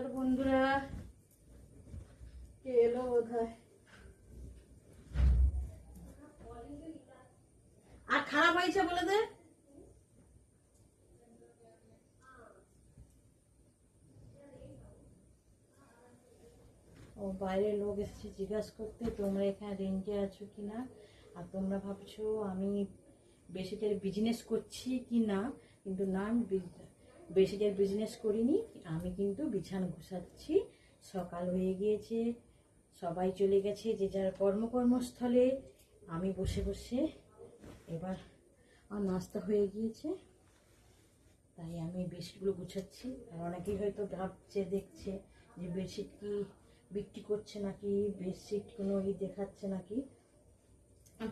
নমস্কার বন্ধুরা, কে এলো বোধহয়। আর খারাপ হয়েছে বলে দে। ও বাইরের লোক এসেছে জিজ্ঞাসা করতে তোমরা এখানে রেন্টে আছো কিনা, আর তোমরা ভাবছো আমি বেশিদের বিজনেস করছি কি না, কিন্তু না, আমি বেশিদের বিজনেস করিনি। আমি কিন্তু বিছানা গুছাচ্ছি। সকাল হয়ে গিয়েছে, সবাই চলে গেছে যে যার কর্মস্থলে। আমি বসে বসে এবার আমার নাস্তা হয়ে গিয়েছে, তাই আমি বেডশিটগুলো গুছাচ্ছি। আর অনেকেই হয়তো ভাবছে, দেখছে যে বেডশিট কি বিক্রি করছে নাকি, বেডশিট কোনো দেখাচ্ছে নাকি।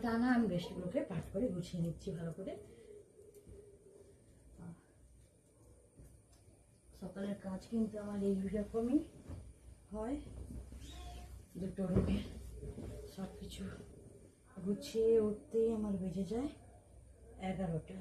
তা না, আমি বেডশিটগুলোকে পাট করে গুছিয়ে নিচ্ছি ভালো করে। সকালের কাজ কিন্তু আমার এইরকমই হয়। দুটো রুমে সব কিছু গুছিয়ে উঠতেই আমার বেজে যায় 11টা।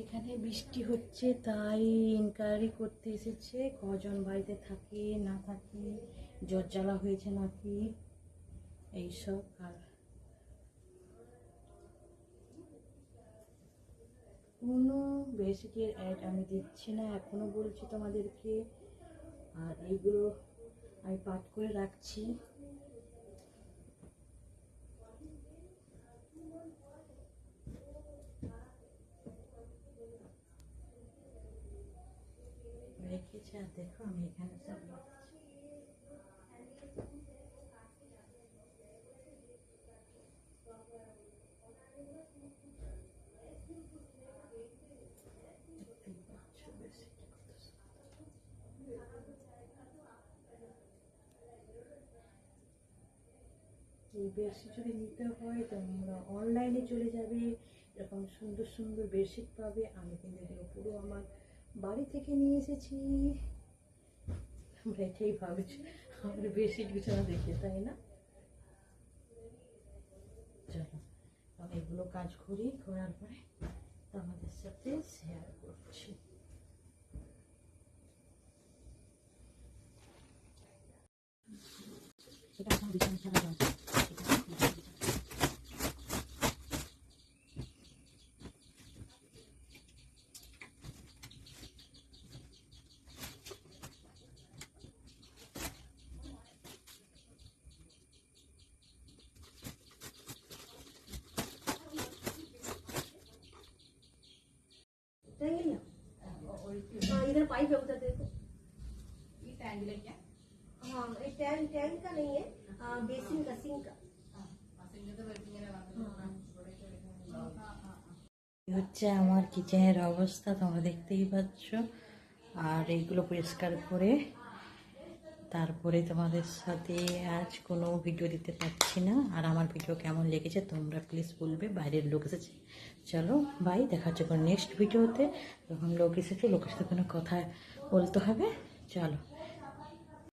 এখানে বৃষ্টি হচ্ছে, তাই ইনকোয়ারি করতে এসেছে কজন বাড়িতে থাকে না থাকে, জ্বর জ্বালা হয়েছে নাকি, এইসব। আর কোনো বেসিকের অ্যাড আমি দিচ্ছি না, এখনও বলছি তোমাদেরকে। আর এইগুলো আমি পাঠ করে রাখছি। রেখেছে, আর দেখো আমি এখানে সব এই বেডশিট যদি নিতে হয় তোমরা অনলাইনে চলে যাবে, এরকম সুন্দর সুন্দর বেডশিট পাবে। আমি কিন্তু এগুলো পুরো আমার বাড়ি থেকে নিয়ে এসেছি। আমরা এটাই ভাবছি আমাদের বেডশিট বিছানা দেখে, তাই না? চলো আমি এগুলো কাজ করি, করার পরে তোমাদের সাথে শেয়ার করছি। এটা এখন বিছানা ছাড়া যায়। इधर पाइप है उधर देखो। ये टैंक है क्या? हाँ, ये टैंक का नहीं है, बेसिन का, सिंक का। হচ্ছে আমার কিচেনের অবস্থা তোমরা দেখতেই পাচ্ছ। আর এইগুলো পরিষ্কার করে তারপরে তোমাদের সাথে আজ কোনো ভিডিও দিতে পারছি না। আর আমার ভিডিও কেমন লেগেছে তোমরা প্লিজ বলবে। বাইরের লোক এসেছে, চলো বাই, দেখা হচ্ছে কোনো নেক্সট ভিডিওতে। যখন লোক এসেছে, লোকের সাথে কোনো কথা বলতে হবে, চলো।